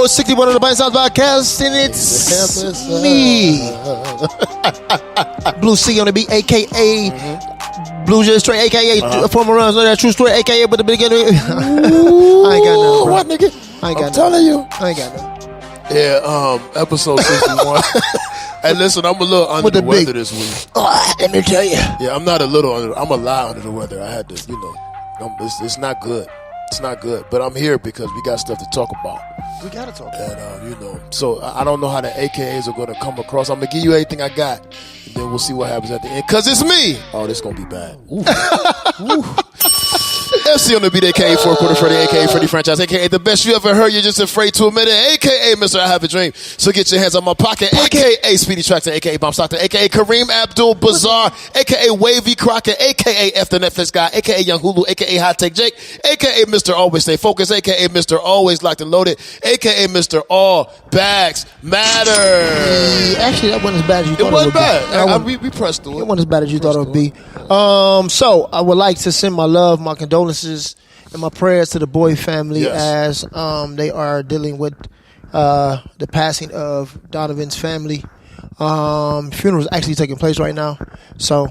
episode 61 of the Bite Size Podcast, and it's me, Blue C on the beat, a.k.a. Blue J Straight, a.k.a. former runs, that true story, a.k.a. but the beginning. I ain't got nothing, bro. What, nigga? I'm telling you. I ain't got nothing. Yeah, episode 61. Hey, listen, I'm a little under the weather this week. Let me tell you. Yeah, I'm not a little under. I'm a lot under the weather. I had to, it's not good. It's not good. But I'm here because we got stuff to talk about. We gotta talk about it. And, so I don't know how the AKAs are going to come across. I'm going to give you everything I got, and then we'll see what happens at the end. Because it's me. Oh, this going to be bad. Ooh. Ooh. FC on the beat, a.k.a. Four Quarter Freddy, a.k.a. Freddy Franchise, a.k.a. the best you ever heard. You're just afraid to admit it, a.k.a. Mr. I Have a Dream. So get your hands on my pocket, a.k.a. Speedy Tractor, a.k.a. Bomb Stockton, a.k.a. Kareem Abdul Bazaar, a.k.a. Wavy Crockett, a.k.a. F the Netflix guy, a.k.a. Young Hulu, a.k.a. Hot Take Jake, a.k.a. Mr. Always Stay Focused, a.k.a. Mr. Always Locked and Loaded, a.k.a. Mr. All Bags Matter. Actually, that wasn't as bad as you thought it would be. It wasn't bad. We pressed through it. It wasn't as bad as you thought it would be. So I would like to send my love, my condolences, and my prayers to the Boyd family as they are dealing with the passing of Donovan's family. Funeral is actually taking place right now, so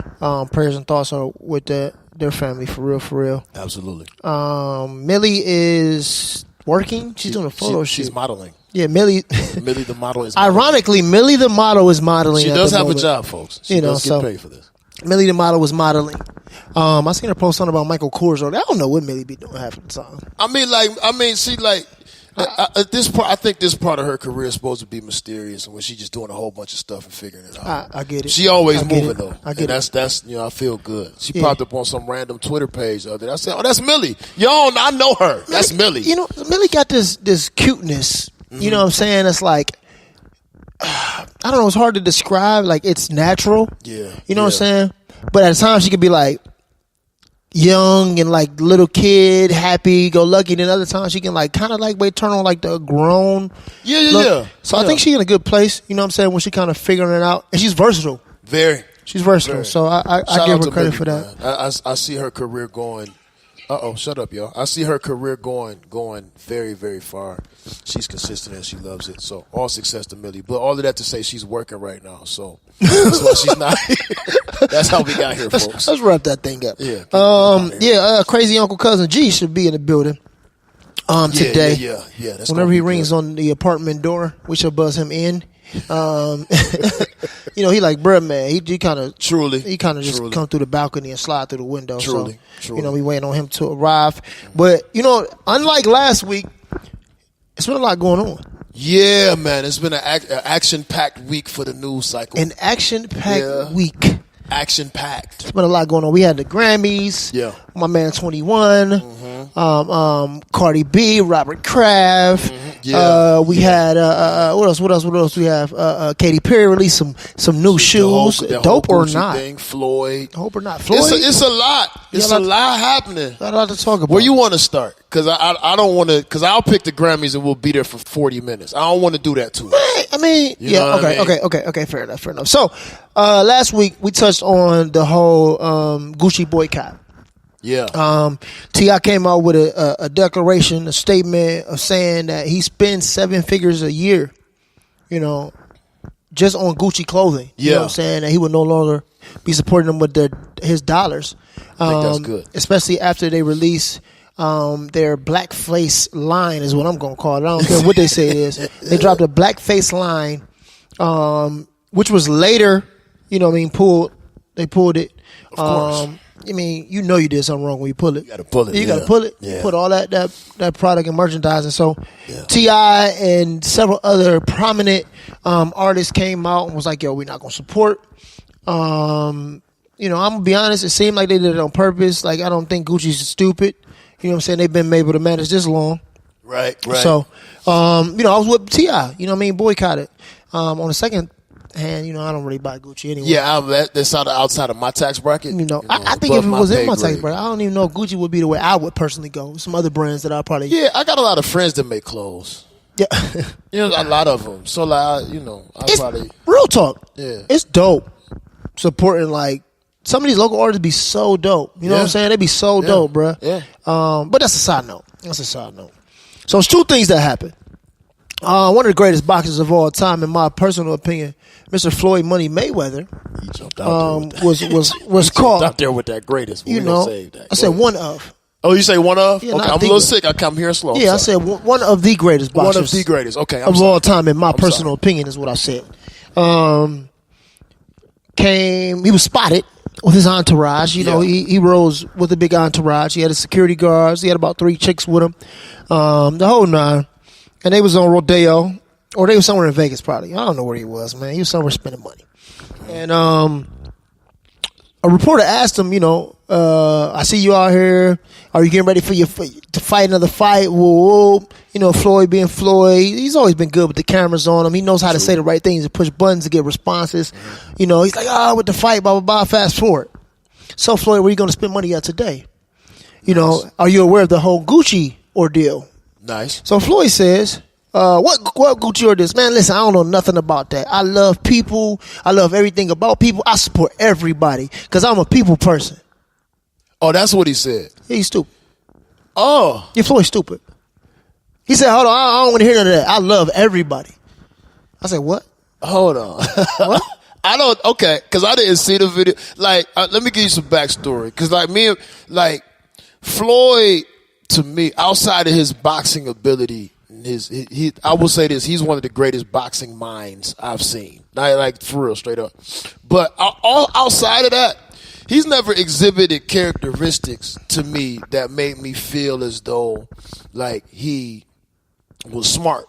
prayers and thoughts are with their family for real. Absolutely. Millie is working. She's doing a photo shoot. She's modeling. Yeah, Millie the model is modeling. Ironically, Millie the model is modeling. She does have a job, folks. She does get paid for this. Millie the model was modeling. I seen her post something about Michael Kors. I don't know what Millie be doing half the time. At this part, I think this part of her career is supposed to be mysterious, and when she's just doing a whole bunch of stuff and figuring it out. I get it. She always moving though. I get it. That's I feel good. She popped up on some random Twitter page the other day. I said, "Oh, that's Millie. Yo, I know her. That's Millie." Millie got this cuteness. Mm-hmm. You know what I'm saying? It's like I don't know. It's hard to describe. Like it's natural. Yeah. You know what I'm saying? But at times she could be like young and like little kid, happy, go lucky. Then other times she can like kind of like turn on like the grown. Yeah. So I think she's in a good place. You know what I'm saying? When she kind of figuring it out, and she's versatile. She's versatile. Very. So I give her credit for that. I see her career going. Shut up, y'all. I see her career going very, very far. She's consistent and she loves it. So all success to Millie. But all of that to say she's working right now. So that's why she's not here. That's how we got here, folks. Let's wrap that thing up. Yeah. Crazy Uncle Cousin G should be in the building today. Yeah. Whenever he rings on the apartment door, we shall buzz him in. He like, bruh, man. He kind of just come through the balcony and slide through the window. Truly. We waiting on him to arrive. But unlike last week, it's been a lot going on. Yeah, man. It's been an action-packed week for the news cycle. An action-packed week. Action-packed. There's been a lot going on. We had the Grammys. Yeah. My man 21. Cardi B, Robert Kraft. We had what else? We have Katy Perry released some new shoes. Dope or not? Floyd. Hope or not? Floyd. It's a lot. It's a lot happening. Got a lot to talk about. Where you want to start? Because I don't want to. Because I'll pick the Grammys and we'll be there for 40 minutes. I don't want to do that too much. Okay. Fair enough. So last week we touched on the whole Gucci boycott. Yeah. T.I. came out with a declaration, a statement of saying that he spends 7 figures a year, just on Gucci clothing. You know what I'm saying? That he would no longer be supporting them with his dollars. I think that's good. Especially after they release their blackface line is what I'm going to call it. I don't care what they say it is. They dropped a blackface line, which was later, pulled. They pulled it. Of course. You did something wrong when you pull it. You got to pull it. You got to pull it. Yeah. Put all that product and merchandising. So T.I. and several other prominent artists came out and was like, "Yo, we're not gonna support." I'm gonna be honest. It seemed like they did it on purpose. Like I don't think Gucci's stupid. You know what I'm saying? They've been able to manage this long. Right. So, I was with T.I. Boycotted. On the second hand, I don't really buy Gucci anyway. Yeah, that's outside of my tax bracket. I think if it was in my tax bracket, I don't even know if Gucci would be the way I would personally go. Some other brands that I probably... Yeah, I got a lot of friends that make clothes. Yeah. A lot of them. So, probably... Real talk. Yeah. It's dope supporting, some of these local artists be so dope. You know what I'm saying? They be so dope, bruh. Yeah. But that's a side note. So, it's 2 things that happened. One of the greatest boxers of all time, in my personal opinion, Mr. Floyd Money Mayweather, He jumped out there with that. was caught. Out there with that greatest. You know, I said one of. Oh, you say one of? Yeah, okay, I'm a little sick. I'm hearing slow. Yeah, I said one of the greatest boxers. One of the greatest. Okay, of all time, in my personal opinion, is what I said. He was spotted with his entourage. You know, he rose with a big entourage. He had his security guards. He had about 3 chicks with him. The whole 9. And they was on Rodeo, or they was somewhere in Vegas probably. I don't know where he was, man. He was somewhere spending money. And a reporter asked him, you know, I see you out here. Are you getting ready to fight another fight? Whoa, whoa. You know, Floyd being Floyd, he's always been good with the cameras on him. He knows how to say the right things and push buttons to get responses. You know, he's like, with the fight, blah, blah, blah, fast forward. So, Floyd, where are you going to spend money at today? You know, are you aware of the whole Gucci ordeal? Nice. So Floyd says, what Gucci ordeal? Man, listen, I don't know nothing about that. I love people. I love everything about people. I support everybody because I'm a people person. Oh, that's what he said. Yeah, he's stupid. Oh. Yeah, Floyd's stupid. He said, hold on, I don't want to hear none of that. I love everybody. I said, what? Hold on. What? Okay, because I didn't see the video. Like, let me give you some backstory. Because, Floyd, to me, outside of his boxing ability, I will say this, he's one of the greatest boxing minds I've seen. Like, for real, straight up. But outside of that, he's never exhibited characteristics to me that made me feel as though, like, he was smart.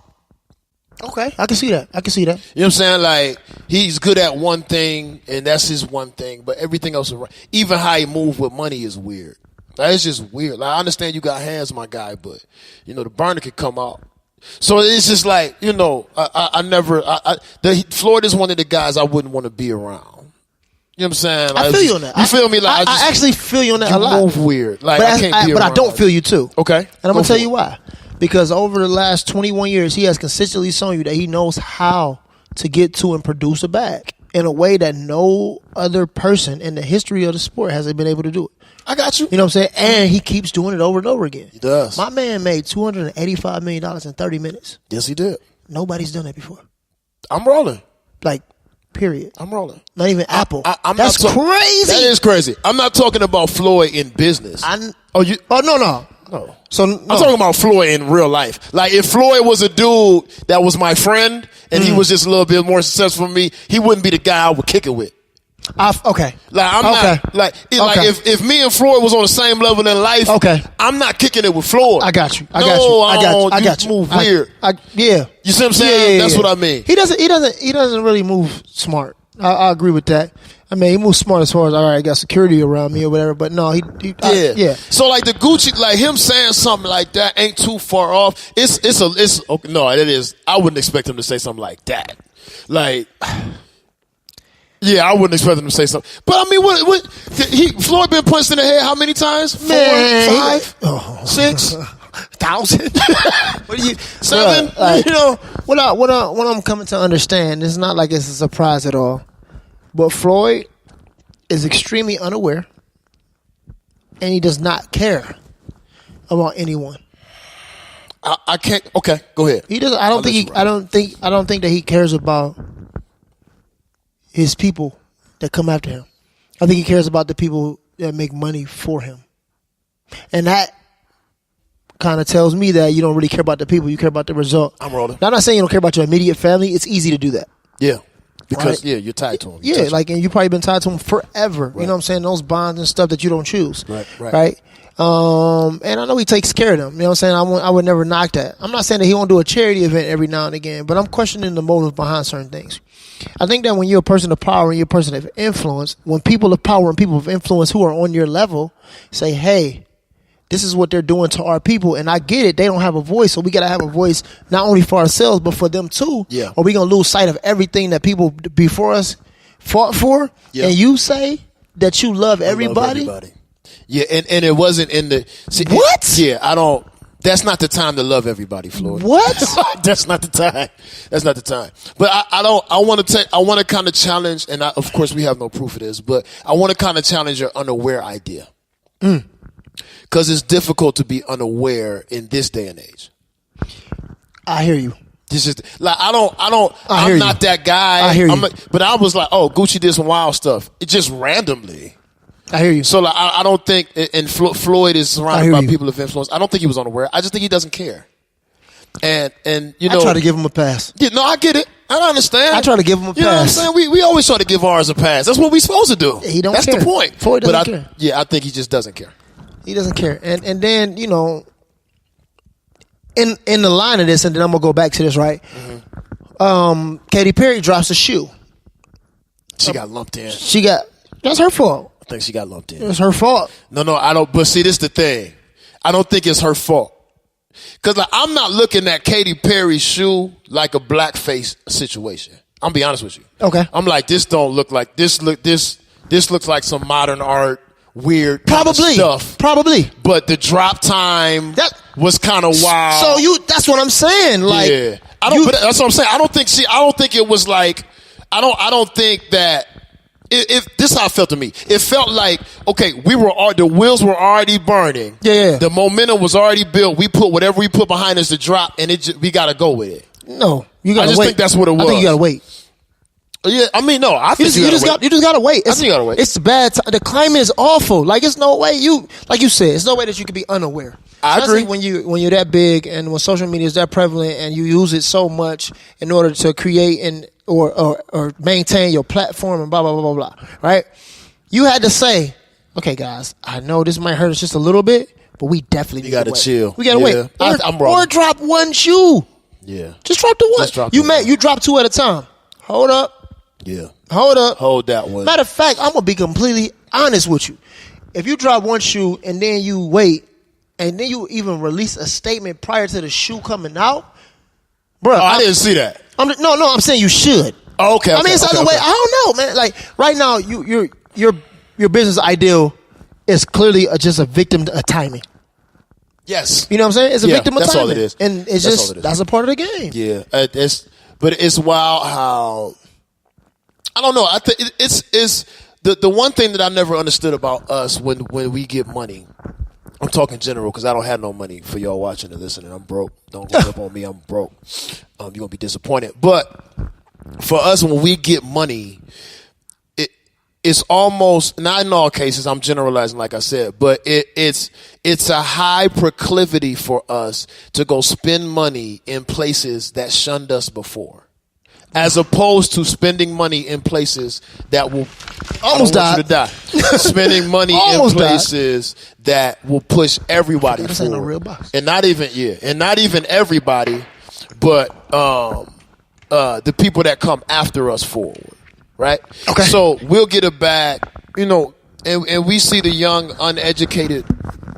Okay, I can see that. You know what I'm saying? Like, he's good at one thing, and that's his one thing, but everything else is right. Even how he moves with money is weird. Like, it's just weird. Like, I understand you got hands, my guy, but, you know, the burner could come out. So it's just like, you know, Floyd is one of the guys I wouldn't want to be around. You know what I'm saying? Like, I feel you on that. You feel me? Like, I actually feel you on that a lot. You move weird. Like, I can't be around. But I don't feel you too. Okay. And I'm going to tell you why. Because over the last 21 years, he has consistently shown you that he knows how to get to and produce a bag in a way that no other person in the history of the sport hasn't been able to do it. I got you. You know what I'm saying? And he keeps doing it over and over again. He does. My man made $285 million in 30 minutes. Yes, he did. Nobody's done that before. I'm rolling. Like, period. I'm rolling. Not even Apple. That's crazy. That is crazy. I'm not talking about Floyd in business. No. So no. I'm talking about Floyd in real life. Like, if Floyd was a dude that was my friend and he was just a little bit more successful than me, he wouldn't be the guy I would kick it with. Okay. Like, I'm not like if me and Floyd was on the same level in life, I'm not kicking it with Floyd. I got you. I got you. Move weird. Yeah. You see what I'm saying? That's what I mean. He doesn't really move smart. I agree with that. I mean, he moves smart as far as, all right, I got security around me or whatever, but no, yeah. So, like, the Gucci, like, him saying something like that ain't too far off. No, it is. I wouldn't expect him to say something like that. Like, yeah, I wouldn't expect him to say something. But, I mean, Floyd been punched in the head how many times? 4, 5, 6? 1,000? What are you, 7? Like, you know, what I'm coming to understand, it's not like it's a surprise at all. But Floyd is extremely unaware, and he does not care about anyone. I can't. Okay, go ahead. He doesn't. I don't think that he cares about his people that come after him. I think he cares about the people that make money for him, and that kind of tells me that you don't really care about the people. You care about the result. I'm rolling. Now, I'm not saying you don't care about your immediate family. It's easy to do that. Yeah. Because, you're tied to him. And you've probably been tied to him forever. Right. You know what I'm saying? Those bonds and stuff that you don't choose. Right? And I know he takes care of them. You know what I'm saying? I would never knock that. I'm not saying that he won't do a charity event every now and again, but I'm questioning the motive behind certain things. I think that when you're a person of power and you're a person of influence, when people of power and people of influence who are on your level say, hey, this is what they're doing to our people, and I get it. They don't have a voice, so we got to have a voice not only for ourselves, but for them too. Yeah. Or we're going to lose sight of everything that people before us fought for. Yeah. And you say that you love everybody? Yeah, and it wasn't in the... What? I don't... That's not the time to love everybody, Floyd. What? That's not the time. That's not the time. But I want to kind of challenge, and of course we have no proof of this, but I want to kind of challenge your unaware idea. Because it's difficult to be unaware in this day and age. I hear you. This is like I'm not that guy. I hear you. But I was like, oh, Gucci did some wild stuff. It just randomly. I hear you. So like, I don't think, and Floyd is surrounded by people of influence. I don't think he was unaware. I just think he doesn't care. And you know, I try to give him a pass. Yeah, no, I get it. I understand. I try to give him a pass. You know what I'm saying? We always try to give ours a pass. That's what we supposed to do. He don't That's care. the point. Floyd doesn't care. Yeah, I think he just doesn't care. He doesn't care. And then, you know, in the line of this, and then I'm gonna go back to this, right? Mm-hmm. Katy Perry drops a shoe. She got lumped in. That's her fault. I think she got lumped in. It's her fault. No, I don't. But see, this is the thing. I don't think it's her fault. Because like, I'm not looking at Katy Perry's shoe like a blackface situation. I'm be honest with you. Okay. I'm like, this don't look like this. This looks like some modern art, weird kind of stuff. Probably. But the drop time was kind of wild. So that's what I'm saying. Like, yeah. But that's what I'm saying. I don't think it was like. I don't think that. If this is how it felt to me. It felt like, okay, the wheels were already burning. Yeah. The momentum was already built. We put whatever we put behind us to drop, and we got to go with it. No, you got to wait. I just think that's what it was. I think you got to wait. Yeah, I mean, no, I think you just got to wait. I think you got to wait. It's the bad time. The climate is awful. Like, it's no way like you said, it's no way that you could be unaware. I agree. When you're that big and when social media is that prevalent and you use it so much in order to create or maintain your platform and blah, blah, blah, blah, blah, right? You had to say, okay, guys, I know this might hurt us just a little bit, but we definitely need to wait. Chill. We got to wait. I'm wrong. Or drop one shoe. Yeah. Just drop the one. You drop two at a time. Hold up. Yeah. Hold up. Hold that one. Matter of fact, I'm going to be completely honest with you. If you drop one shoe and then you wait and then you even release a statement prior to the shoe coming out, bro. I didn't see that. I'm saying you should. Oh, okay. I mean, it's the other way. I don't know, man. Like right now, your business ideal is clearly just a victim of timing. Yes. You know what I'm saying? It's a victim of timing. That's all it is. And that's a part of the game. Yeah. But it's wild how, I don't know. I think it's the one thing that I never understood about us when we get money. I'm talking general because I don't have no money for y'all watching and listening. I'm broke. Don't go up on me. I'm broke. You're gonna be disappointed. But for us, when we get money, it's almost, not in all cases, I'm generalizing like I said, but it's a high proclivity for us to go spend money in places that shunned us before. As opposed to spending money in places that will almost die. Spending money in places that will push everybody this forward. Ain't no real box. And not even everybody, but the people that come after us forward. Right? Okay. So we'll get a bag, you know, and we see the young, uneducated,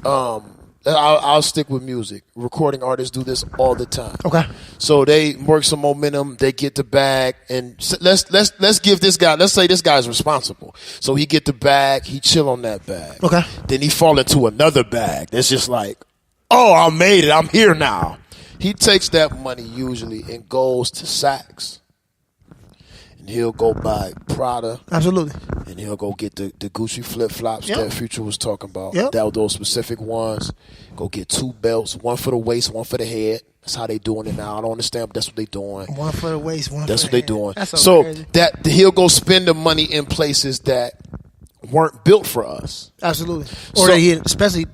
I'll stick with music. Recording artists do this all the time. Okay. So they work some momentum, they get the bag, and let's give this guy, let's say this guy's responsible. So he get the bag, he chill on that bag. Okay. Then he fall into another bag that's just like, oh, I made it, I'm here now. He takes that money usually and goes to Saks. He'll go buy Prada. Absolutely. And he'll go get the Gucci flip-flops that Future was talking about. Yep. That were those specific ones. Go get 2 belts, one for the waist, one for the head. That's how they doing it now. I don't understand, but that's what they doing. One for the waist, one that's for the the head. That's what they doing. That's so crazy. that he'll go spend the money in places that weren't built for us. Absolutely. Or that he especially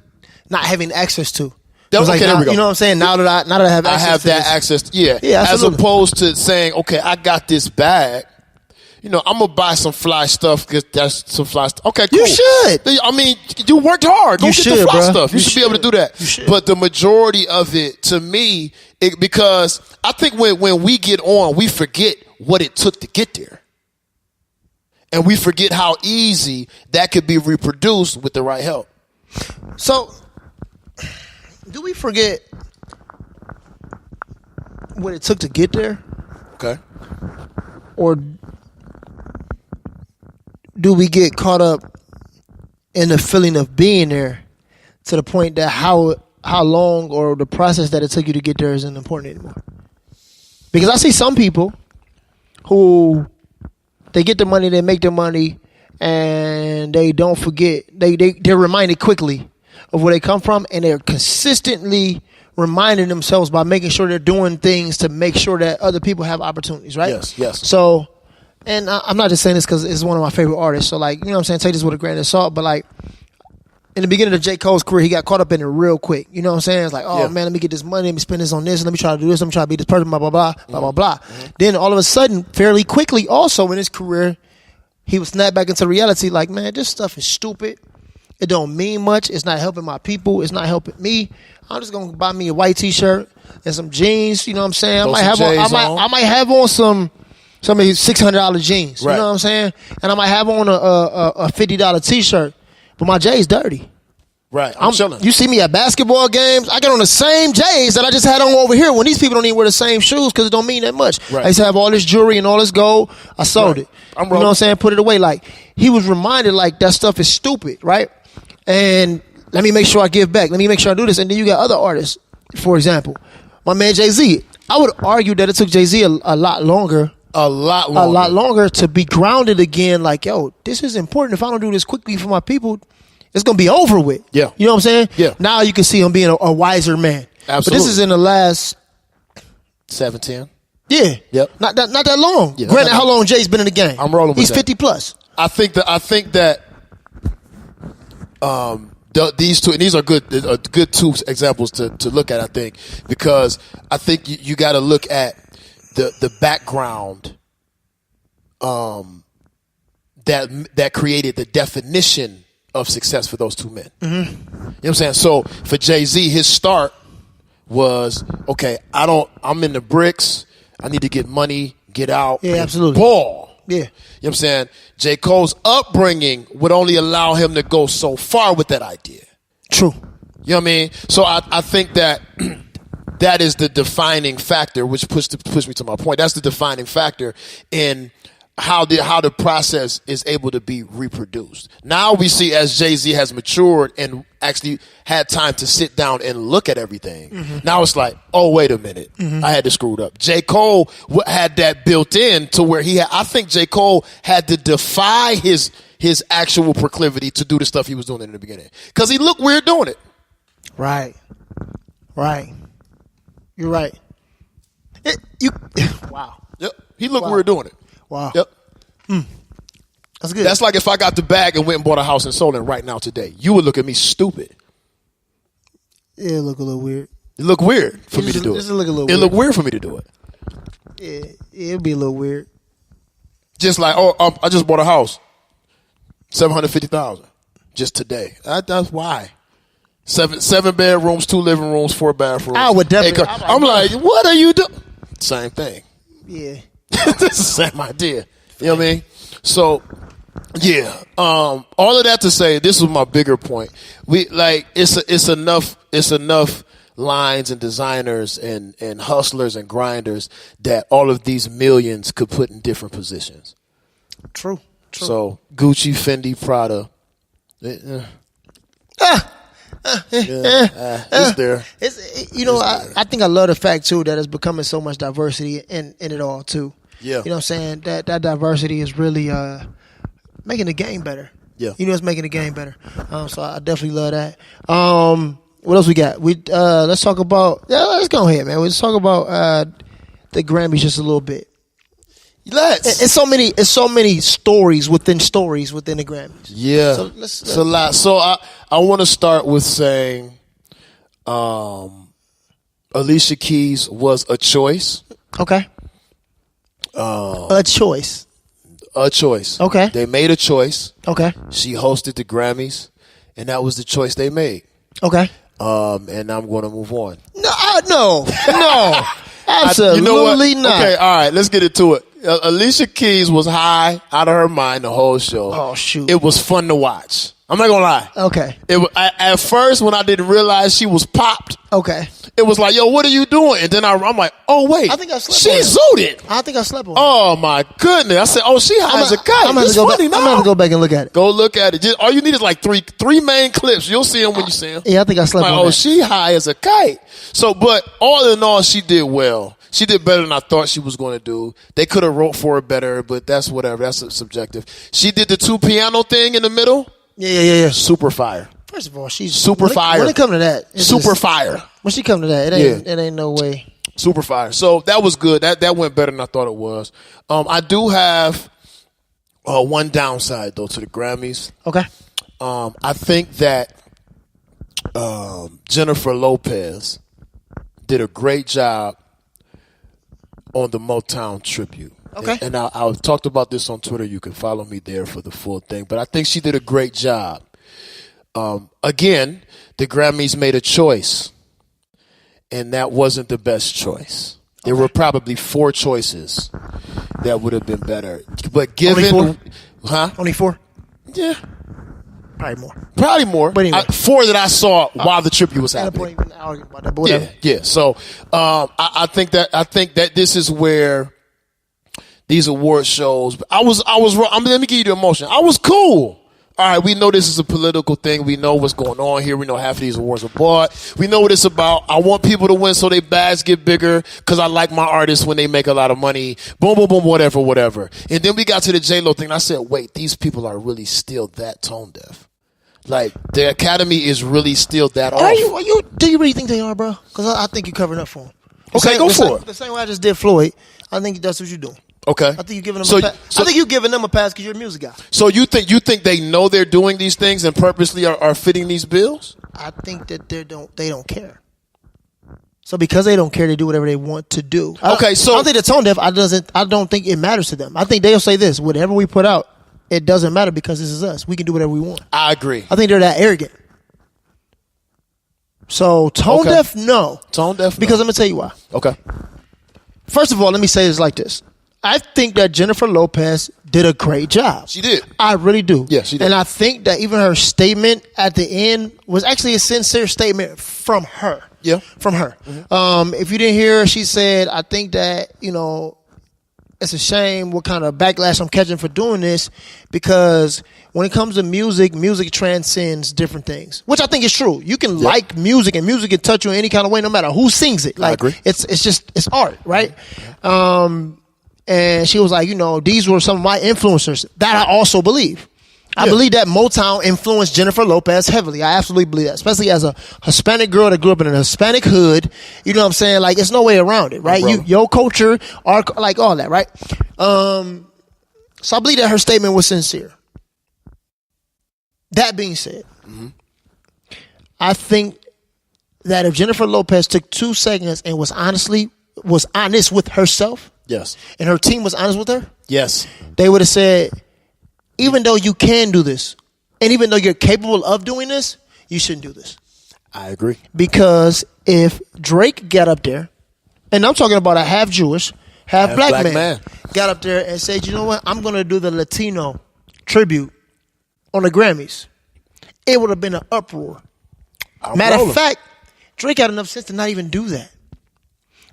not having access to. Okay, there we go. You know what I'm saying? Now that I have access I have to that this. access. Yeah. As opposed to saying, okay, I got this bag. You know, I'm going to buy some fly stuff because that's some fly stuff. Okay, cool. You should. I mean, you worked hard. Go get the fly stuff. You should be able to do that. You should. But the majority of it, to me, because I think when we get on, we forget what it took to get there. And we forget how easy that could be reproduced with the right help. So, do we forget what it took to get there? Okay. Or do we get caught up in the feeling of being there to the point that how long or the process that it took you to get there isn't important anymore? Because I see some people who they get the money, they make the money, and they don't forget. They're reminded quickly of where they come from, and they're consistently reminding themselves by making sure they're doing things to make sure that other people have opportunities, right? Yes. So, and I'm not just saying this because it's one of my favorite artists. So, like, you know what I'm saying? Take this with a grain of salt. But, like, in the beginning of J. Cole's career, he got caught up in it real quick. You know what I'm saying? It's like, oh, man, let me get this money. Let me spend this on this. Let me try to do this. Let me try to be this person, blah, blah, blah, blah, blah, blah. Then, all of a sudden, fairly quickly, also in his career, he was snapped back into reality like, man, this stuff is stupid. It don't mean much. It's not helping my people. It's not helping me. I'm just gonna buy me a white T-shirt and some jeans. You know what I'm saying? I might have on some of these $600 jeans. Right. You know what I'm saying? And I might have on a $50 T-shirt, but my J's dirty. Right. I'm chilling. You see me at basketball games, I got on the same J's that I just had on over here when these people don't even wear the same shoes because it don't mean that much. Right. I used to have all this jewelry and all this gold. I sold it. You know what I'm saying? Put it away. Like, he was reminded like that stuff is stupid, right? And let me make sure I give back. Let me make sure I do this. And then you got other artists, for example, my man Jay-Z. I would argue that it took Jay-Z a lot longer. A lot longer to be grounded again. Like, yo, this is important. If I don't do this quickly for my people, it's going to be over with. Yeah. You know what I'm saying? Yeah. Now you can see him being a wiser man. Absolutely. But this is in the last 7-10. Yeah. Yep. Not that long. Yeah, granted, how long Jay's been in the game? I'm rolling with He's that. 50 plus. I think that these two, and these are good two examples to look at, I think, because I think you got to look at the background that created the definition of success for those two men. Mm-hmm. You know what I'm saying? So for Jay-Z, his start was, okay, I'm in the bricks, I need to get money, get out, absolutely. Ball. Yeah. You know what I'm saying? J. Cole's upbringing would only allow him to go so far with that idea. True. You know what I mean? So I think that that is the defining factor, which push me to my point. That's the defining factor in how the process is able to be reproduced. Now we see as Jay-Z has matured and actually had time to sit down and look at everything. Mm-hmm. Now it's like, oh, wait a minute. Mm-hmm. I had to screw it up. J. Cole had that built in to where I think J. Cole had to defy his actual proclivity to do the stuff he was doing in the beginning. Because he looked weird doing it. Right. You're right. Wow. Yep. He looked weird doing it. Wow. Yep. That's good. That's like if I got the bag and went and bought a house and sold it right now today. You would look at me stupid. Yeah, it look a little weird. It look weird for me to do it. It look weird for me to do it. Yeah, it'd be a little weird. Just like, I just bought a house. $750,000 just today. That's why. Seven bedrooms, 2 living rooms, 4 bathrooms. I would definitely. I'm like, what are you doing? Same thing. Yeah. It's the same idea. You know what I mean? So, yeah. All of that to say, this was my bigger point. It's enough lines and designers and hustlers and grinders that all of these millions could put in different positions. True. So Gucci, Fendi, Prada. It's there. I think I love the fact too that it's becoming so much diversity in it all too. Yeah. You know what I'm saying? That diversity is really making the game better. Yeah. You know, it's making the game better. So I definitely love that. What else we got? Let's talk about. Yeah, let's go ahead, man. Let's talk about the Grammys just a little bit. It's so many stories within the Grammys. Yeah, so it's a lot. So I want to start with saying, Alicia Keys was a choice. Okay. A choice. Okay. They made a choice. Okay. She hosted the Grammys, and that was the choice they made. Okay. And I'm going to move on. No. Absolutely not. Okay, all right, let's get into it. Alicia Keys was high out of her mind the whole show. Oh, shoot. It was fun to watch. I'm not going to lie. Okay. At first, when I didn't realize she was popped, okay, it was like, yo, what are you doing? And then I'm like, oh, wait. I think I slept she zooted. I think I slept on her. Oh, my goodness. I said, oh, she high as a kite. I'm going to go back and look at it. Go look at it. All you need is like three main clips. You'll see them when you see them. Yeah, I think I slept on her. Oh, she high as a kite. So, but all in all, she did well. She did better than I thought she was going to do. They could have wrote for it better, but that's whatever. That's subjective. She did the 2 piano thing in the middle. Yeah. Super fire. First of all, she's super fire. When it comes to that, super fire. When she come to that, it ain't no way. Super fire. So that was good. That went better than I thought it was. I do have one downside though to the Grammys. Okay. I think that Jennifer Lopez did a great job on the Motown tribute. Okay. And I've talked about this on Twitter. You can follow me there for the full thing. But I think she did a great job. Again, the Grammys made a choice, and that wasn't the best choice. There were probably 4 choices that would have been better. But given... Only 4? Huh? Only 4? Yeah. Probably more. But anyway. 4 that I saw while the tribute was happening. Yeah. So I think that this is where these award shows. I was wrong. Let me give you the emotion. I was cool. All right, we know this is a political thing. We know what's going on here. We know half of these awards are bought. We know what it's about. I want people to win so their bags get bigger because I like my artists when they make a lot of money. Boom, boom, boom, whatever. And then we got to the J-Lo thing. And I said, wait, these people are really still that tone deaf. Like, the Academy is really still that off. Do you really think they are, bro? Because I think you're covering up for them. Okay, go for it. The same way I just did Floyd, I think that's what you're doing. Okay. I think you're giving them a pass. I think you're giving them a pass because you're a music guy. So you think they know they're doing these things and purposely are fitting these bills? I think that they don't care. So because they don't care, they do whatever they want to do. Okay, so I don't think the tone deaf. I don't think it matters to them. I think they'll say this: whatever we put out, it doesn't matter because this is us. We can do whatever we want. I agree. I think they're that arrogant. So tone deaf, no. Tone deaf, because I'm gonna tell you why. Okay. First of all, let me say this like this. I think that Jennifer Lopez did a great job. She did. I really do. Yeah, she did. And I think that even her statement at the end was actually a sincere statement from her. Yeah. From her. Mm-hmm. If you didn't hear her, she said, I think that, it's a shame what kind of backlash I'm catching for doing this because when it comes to music transcends different things, which I think is true. You can like music and music can touch you in any kind of way no matter who sings it. Like, I agree. It's art, right? And she was like, these were some of my influencers. That I also believe. I believe that Motown influenced Jennifer Lopez heavily. I absolutely believe that, especially as a Hispanic girl that grew up in a Hispanic hood. You know what I'm saying? Like, it's no way around it, right? Your culture, like all that, right? So I believe that her statement was sincere. That being said, I think that if Jennifer Lopez took 2 seconds and was honest with herself, yes, and her team was honest with her, yes, they would have said, even though you can do this, and even though you're capable of doing this, you shouldn't do this. I agree. Because if Drake got up there, and I'm talking about a half Jewish, half black man, got up there and said, you know what, I'm going to do the Latino tribute on the Grammys, it would have been an uproar. Matter of fact, Drake had enough sense to not even do that.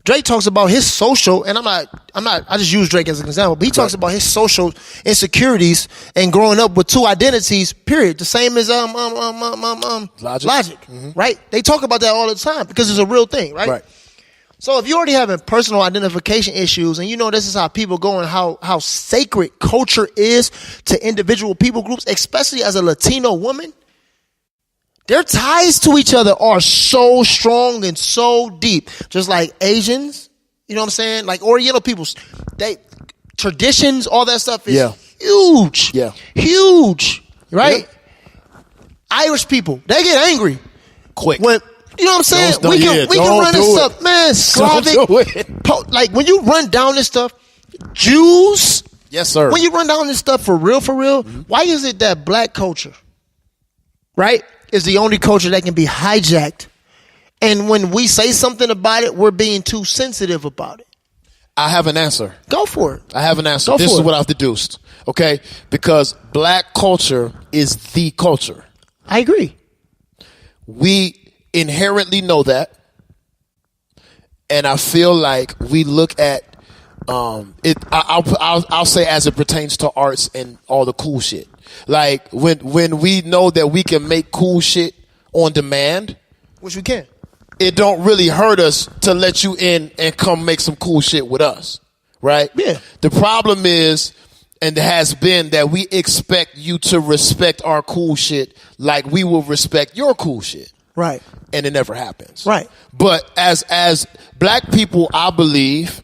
Drake talks about his social, and I just use Drake as an example, but he talks about his social insecurities and growing up with 2 identities, period. The same as Logic. Right? They talk about that all the time because it's a real thing, right? So if you're already having personal identification issues and this is how people go and how sacred culture is to individual people groups, especially as a Latino woman, their ties to each other are so strong and so deep. Just like Asians, you know what I'm saying? Like Oriental people, traditions, all that stuff is huge. Yeah. Huge. Right? Irish people, they get angry. Quick. When, you know what I'm saying? We can run this stuff. Man, Slavic. Like when you run down this stuff, Jews. Yes, sir. When you run down this stuff for real, why is it that black culture, right, is the only culture that can be hijacked? And when we say something about it, we're being too sensitive about it. I have an answer. Go for it. I have an answer. This is what I've deduced. Okay? Because black culture is the culture. I agree. We inherently know that. And I feel like we look at it. I'll say as it pertains to arts and all the cool shit. Like when we know that we can make cool shit on demand, which we can, it don't really hurt us to let you in and come make some cool shit with us, right? Yeah. The problem is and has been that we expect you to respect our cool shit like we will respect your cool shit. Right. And it never happens. Right. But as black people, I believe,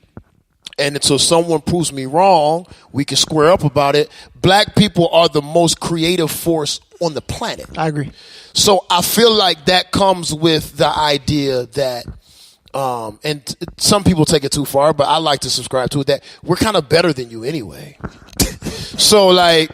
and until someone proves me wrong, we can square up about it. Black people are the most creative force on the planet. I agree. So I feel like that comes with the idea that, and some people take it too far, but I like to subscribe to it, that we're kind of better than you anyway. So like,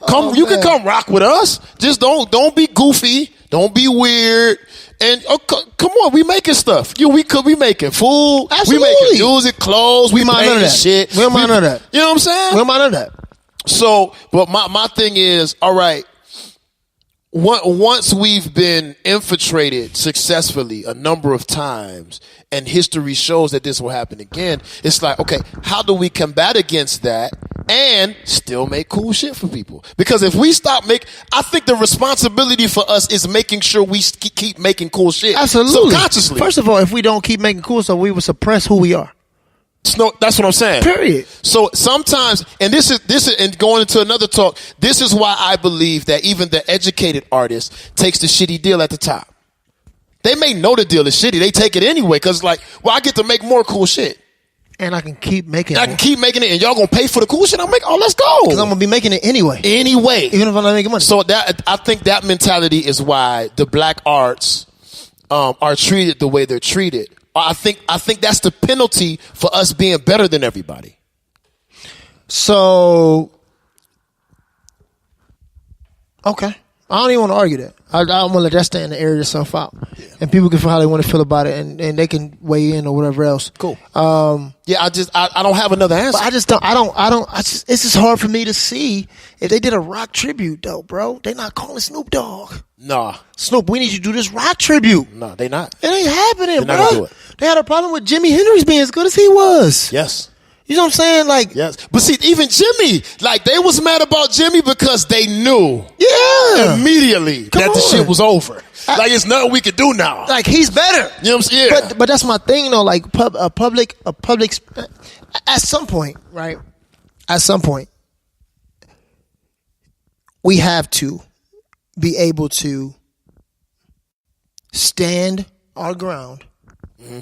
you can come rock with us. Just don't be goofy. Don't be weird. And come on, we making stuff. We making food. Absolutely. We making music, clothes. We mind none of that. Shit. We don't mind none of that. You know what I'm saying? We don't mind none of that. So, but my thing is, all right, once we've been infiltrated successfully a number of times and history shows that this will happen again, it's like, okay, how do we combat against that and still make cool shit for people? Because if we stop I think the responsibility for us is making sure we keep making cool shit. Absolutely. Subconsciously. First of all, if we don't keep making cool stuff, we will suppress who we are. No, that's what I'm saying. Period. So sometimes, and this is, and going into another talk, this is why I believe that even the educated artist takes the shitty deal at the top. They may know the deal is shitty. They take it anyway because like, well, I get to make more cool shit. And I can keep making it. I can keep making it, and y'all gonna pay for the cool shit. Let's go. Because I'm gonna be making it anyway. Anyway. Even if I'm not making money. So I think that mentality is why the black arts are treated the way they're treated. I think that's the penalty for us being better than everybody. So, okay. I don't even want to argue that. I'm going to let that stand and air itself out. Yeah. And people can feel how they want to feel about it, and they can weigh in or whatever else. Cool. Yeah, I don't have another answer. But it's just hard for me to see if they did a rock tribute, though, bro. They not calling Snoop Dogg. Nah. Snoop, we need you to do this rock tribute. No, they not. It ain't happening, bro. They're not gonna do it. They had a problem with Jimi Hendrix being as good as he was. Yes. You know what I'm saying? Like, yes. But see, even Jimmy, like, they was mad about Jimmy because they knew immediately the shit was over. Like, it's nothing we could do now. Like, he's better. You know what I'm saying? Yeah. But that's my thing, though. Like, a public, at some point, right? At some point, we have to be able to stand our ground. Mm-hmm.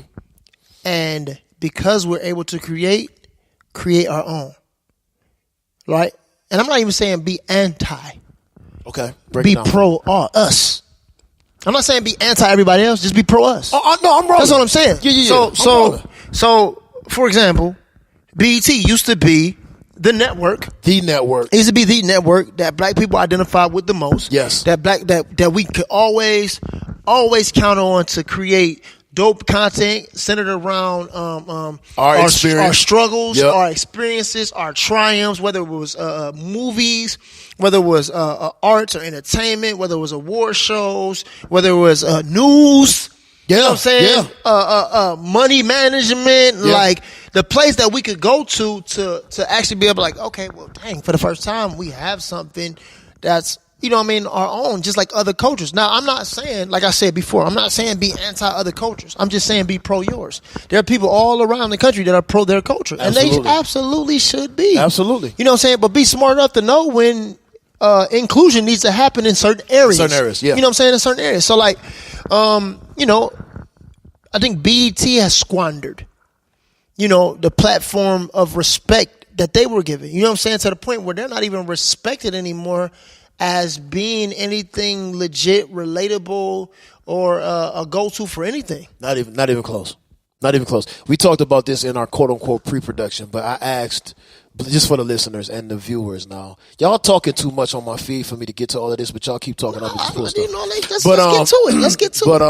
And because we're able to create our own, right? And I'm not even saying be anti. Okay. Be pro us. I'm not saying be anti everybody else. Just be pro us. Oh, no, I'm wrong. That's what I'm saying. Yeah. So, for example, BET used to be the network. The network. It used to be the network that black people identify with the most. Yes. That we could always count on to create dope content centered around our struggles, our experiences, our triumphs, whether it was movies, whether it was arts or entertainment, whether it was award shows, whether it was news. You know what I'm saying? Money management, like the place that we could go to actually be able to, like, okay, well, dang, for the first time we have something that's, you know what I mean, our own, just like other cultures. Now, I'm not saying, like I said before, I'm not saying be anti other cultures. I'm just saying be pro yours. There are people all around the country that are pro their culture. Absolutely. And they absolutely should be. Absolutely. You know what I'm saying? But be smart enough to know when inclusion needs to happen in certain areas. Certain areas, yeah. You know what I'm saying? In certain areas. So, like, you know, I think BET has squandered, you know, the platform of respect that they were given. You know what I'm saying? To the point where they're not even respected anymore as being anything legit, relatable, or a go-to for anything. Not even close. Not even close. We talked about this in our quote-unquote pre-production, but I asked, just for the listeners and the viewers now, y'all talking too much on my feed for me to get to all of this, but y'all keep talking up this cool stuff. You know, let's get to it. Let's get to it. But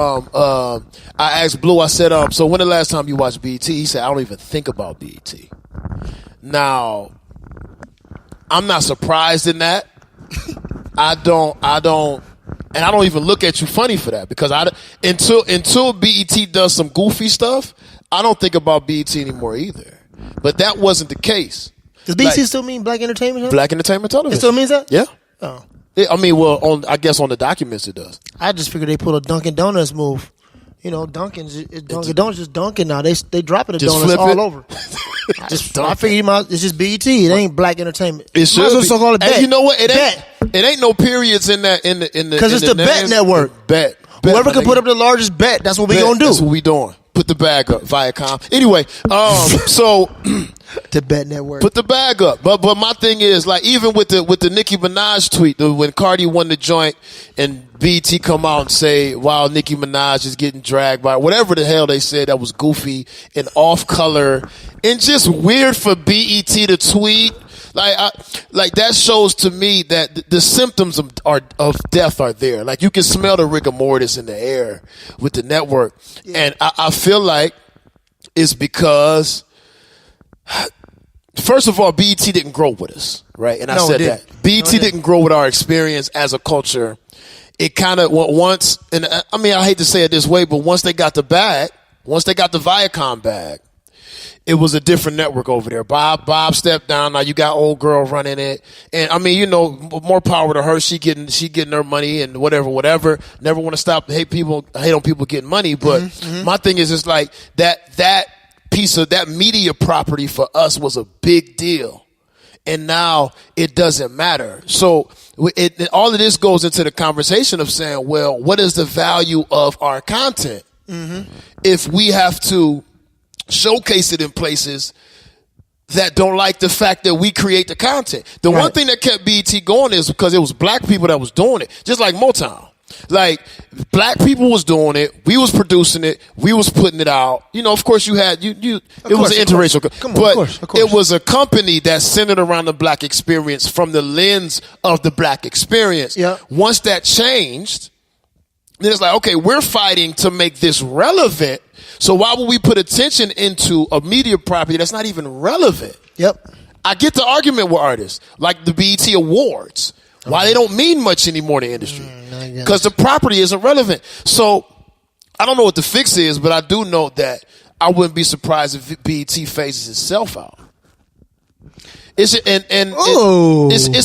I asked Blue, I said, so when the last time you watched BET? He said, I don't even think about BET. Now, I'm not surprised in that. I don't, and I don't even look at you funny for that, because until BET does some goofy stuff, I don't think about BET anymore either. But that wasn't the case. Does BET still mean Black Entertainment Television? Black Entertainment Television. It still means that? Yeah. Oh. I mean, well, I guess on the documents it does. I just figured they pulled a Dunkin' Donuts move. You know, Dunkin' Donuts just Dunkin' now. They dropping the donuts all over. I figured it's just BET. It ain't black entertainment. It should be. Call it bet. And you know what? It ain't no periods in that in the because it's the bet network. Bet. Whoever can put up the largest bet, that's what we gonna do. That's what we doing. Put the bag up, Viacom. Anyway, so the bet network. Put the bag up. But my thing is, like, even with the Nicki Minaj tweet, when Cardi won the joint and BET come out and say, wow, Nicki Minaj is getting dragged by whatever the hell they said that was goofy and off color and just weird for BET to tweet. Like that shows to me that the symptoms of death are there. Like you can smell the rigor mortis in the air with the network. Yeah. And I feel like it's because, first of all, BET didn't grow with us, right? And I said that. BET didn't grow with our experience as a culture. It kind of once, and I mean, I hate to say it this way, but once they got the Viacom bag, it was a different network over there. Bob stepped down. Now you got old girl running it. And I mean, you know, more power to her. She getting her money and whatever. Never want to hate on people getting money. But my thing is, it's like that piece of that media property for us was a big deal. And now it doesn't matter. So all of this goes into the conversation of saying, well, what is the value of our content? If we have to showcase it in places that don't like the fact that we create the content. The one thing that kept BET going is because it was black people that was doing it, just like Motown. Like black people was doing it, we was producing it, we was putting it out. You know, of course you had it was an interracial, but it was a company that centered around the black experience from the lens of the black experience. Yeah. Once that changed, then it's like, okay, we're fighting to make this relevant. So why would we put attention into a media property that's not even relevant? Yep. I get the argument with artists, like the BET Awards. Why they don't mean much anymore in the industry. Because the property isn't relevant. So I don't know what the fix is, but I do know that I wouldn't be surprised if BET phases itself out. It's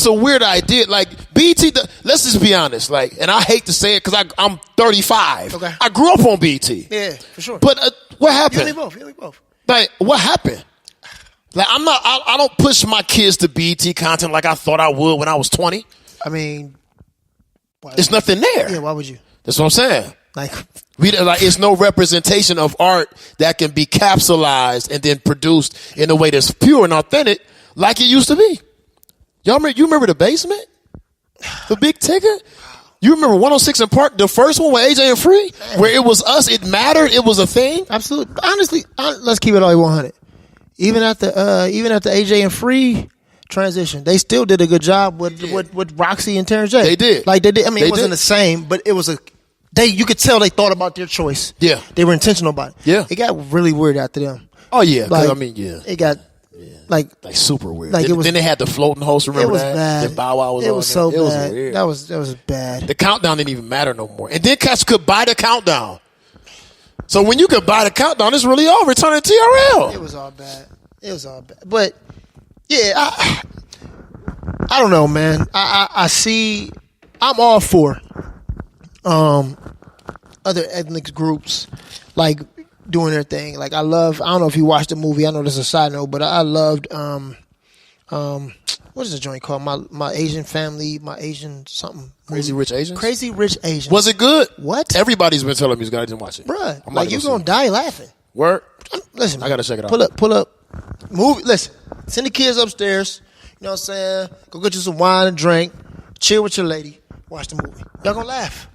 a weird idea. Like BET, let's just be honest. Like, and I hate to say it because I'm 35. Okay. I grew up on BET. Yeah, for sure. But what happened? You only both. Like, what happened? Like, I don't push my kids to BET content like I thought I would when I was 20. I mean, there's nothing there. Yeah, why would you? That's what I'm saying. Like it's no representation of art that can be capsulized and then produced in a way that's pure and authentic like it used to be. You remember The Basement? The Big Tigger? You remember 106 in Park, the first one with AJ and Free? Where it was us, it mattered, it was a thing? Absolutely. Honestly, let's keep it all 100. Even after AJ and Free transition, they still did a good job with Roxy and Terrence J. They did. Like they did. I mean, it wasn't the same, but it was you could tell they thought about their choice. Yeah. They were intentional about it. Yeah. It got really weird after them. Oh yeah. Like, it got like super weird. Like then they had the floating host, remember it was that? Bad. Then Bow Wow was it on was there. So bad. It was weird. That was bad. The countdown didn't even matter no more. And then cats could buy the countdown. So when you could buy the countdown, it's really over. Turn it TRL. It was all bad. But yeah, I don't know, man. I see. I'm all for other ethnic groups like doing their thing. Like I don't know if you watched the movie. I know this is a side note, but I loved what is the joint called? My Asian family, my Asian something. Crazy Rich Asians? Crazy Rich Asians. Was it good? What? Everybody's been telling me it's good. I didn't watch it. Bruh, like you gonna die laughing. Word? Listen, I gotta check it out. Pull up. Movie. Listen, send the kids upstairs. You know what I'm saying? Go get you some wine and drink. Chill with your lady. Watch the movie. Y'all gonna laugh.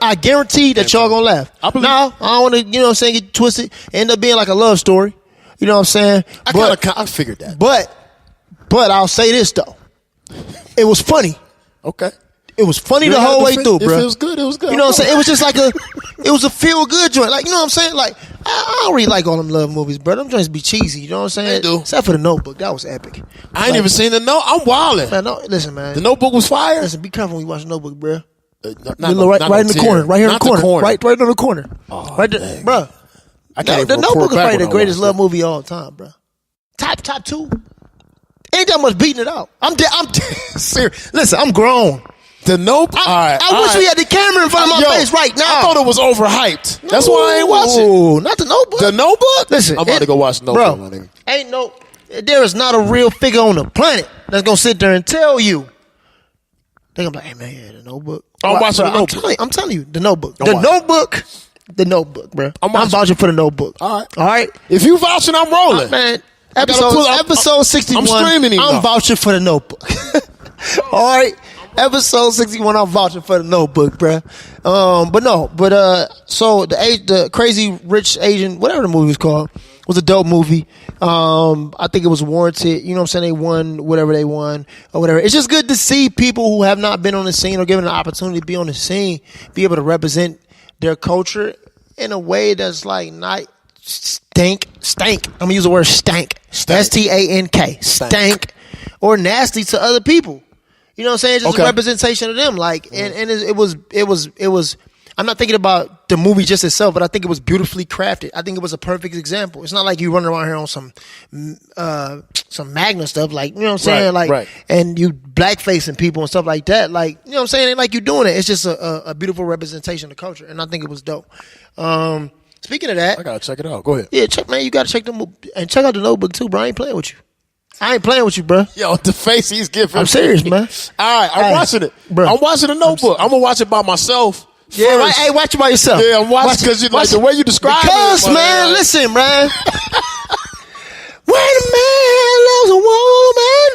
I guarantee that y'all gonna laugh. I don't want to, you know what I'm saying, get twisted. End up being like a love story. You know what I'm saying? I figured that. But I'll say this though. It was funny. Okay. It was funny the whole way through, bro. It was good. It was good. You know what I'm saying? It was just like it was a feel good joint. Like, you know what I'm saying? Like, I don't really like all them love movies, bro. Them joints be cheesy. You know what I'm saying? They do. Except for The Notebook. That was epic. I ain't even seen The Notebook. I'm wildin'. Man, listen, man. The Notebook was fire. Listen, be careful when you watch The Notebook, bro. Right in the corner. Right here in the corner. Right in the corner. Oh, right there. Bro. The Notebook is probably the greatest love movie of all time, bro. Top two. Ain't that much beating it out. I'm dead serious. Listen, I'm grown. The Notebook. I wish we had the camera in front of my face right now. I thought it was overhyped. That's why I ain't watching. Not The Notebook. The Notebook. Listen, I'm about to go watch The Notebook. Bro, ain't no. There is not a real figure on the planet that's gonna sit there and tell you. They're gonna be like, hey man, yeah, The Notebook. I'm watching The Notebook. I'm telling you, The Notebook. The Notebook, bro. I'm vouching for The Notebook. All right. If you vouching, I'm rolling, man. Episode 61. I'm streaming. I'm vouching for The Notebook. All right. Episode 61. I'm vouching for The Notebook, bro. So the Crazy Rich Asian, whatever the movie was called, was a dope movie. I think it was warranted. You know what I'm saying? They won whatever they won or whatever. It's just good to see people who have not been on the scene or given an opportunity to be on the scene be able to represent their culture in a way that's like not stank. I'm gonna use the word stank. STANK. Stank or nasty to other people. You know what I'm saying? Just a representation of them. Like, and it was. I'm not thinking about the movie just itself, but I think it was beautifully crafted. I think it was a perfect example. It's not like you running around here on some Magna stuff, like, you know what I'm saying? Right. And you blackfacing people and stuff like that. Like, you know what I'm saying? Ain't like you doing it. It's just a beautiful representation of culture, and I think it was dope. Speaking of that, I gotta check it out. Go ahead. Yeah, you gotta check the movie and check out The Notebook too, bro. I ain't playing with you. Bro. Yo, the face he's giving. I'm serious, man. All right, I'm watching it, bro. I'm watching The Notebook. I'm gonna watch it by myself. Yeah, right. Hey, watch it by yourself. Yeah, I'm watching because like the way you describe it. Man, listen, man. When a man loves a woman.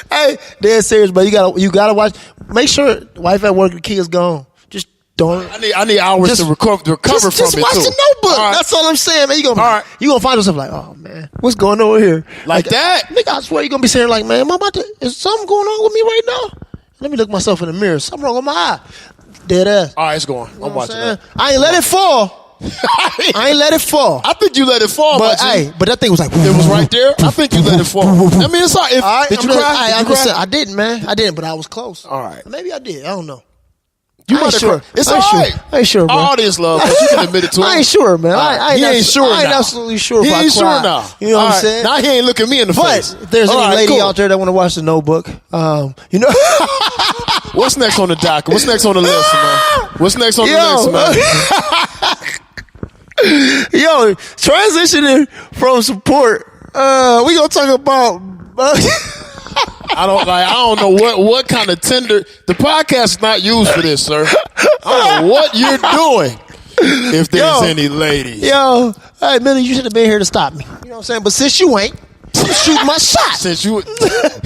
Hey, dead serious, but you gotta watch. Make sure wife at work, the kids gone. Just don't. I need hours to recover from it too. Just watch The Notebook. Right. That's all I'm saying, man. You gonna find yourself like, oh man, what's going on here? Like that, nigga. I swear you're gonna be saying like, man, is something going on with me right now? Let me look myself in the mirror. Something wrong with my eye. Dead ass. All right, it's going. I'm watching that. I ain't let it fall. I think you let it fall, but that thing was like, it was right there. I think you let it fall. I mean, it's all right. Did you cry? I didn't, man. I didn't, but I was close. All right, maybe I did. I don't know. You might have cried. It's all right. I ain't sure, bro. Audience love, but you can admit it to him. I ain't sure, man. He ain't sure now. I ain't absolutely sure. He ain't sure now. You know what I'm saying? Now he ain't looking me in the face. But if there's any lady out there that want to watch The Notebook, you know. What's next on the docket? What's next on the list, man? What's next on the list, man? Yo, transitioning from support, we gonna talk about. I don't know what kind of tender. The podcast is not used for this, sir. I don't know what you're doing. If there's any ladies, hey Millie, you should have been here to stop me. You know what I'm saying? But since you ain't. I'm shooting my shot.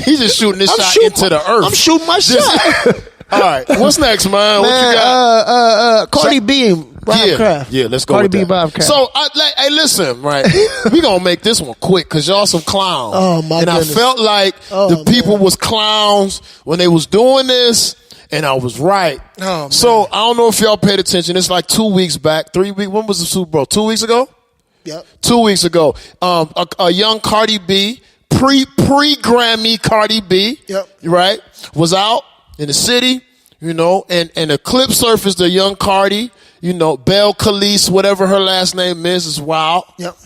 He's just shooting this shot into the earth. I'm shooting my shot. All right, what's next, man? What you got? Cardi B and Bob Kraft. Yeah, let's go. Cardi with B, that. Bob Kraft. So, hey, listen, right? We gonna make this one quick because y'all some clowns. Oh my goodness. And I felt like the people was clowns when they was doing this. And I was right. Oh, so I don't know if y'all paid attention. It's like 2 weeks back, 3 weeks. When was the Super Bowl? 2 weeks ago. Yep. 2 weeks ago, a young Cardi B, pre-Grammy Cardi B, right, was out in the city, you know, and a clip surfaced of young Cardi, you know, Belle Khalees, whatever her last name is wild. Yep.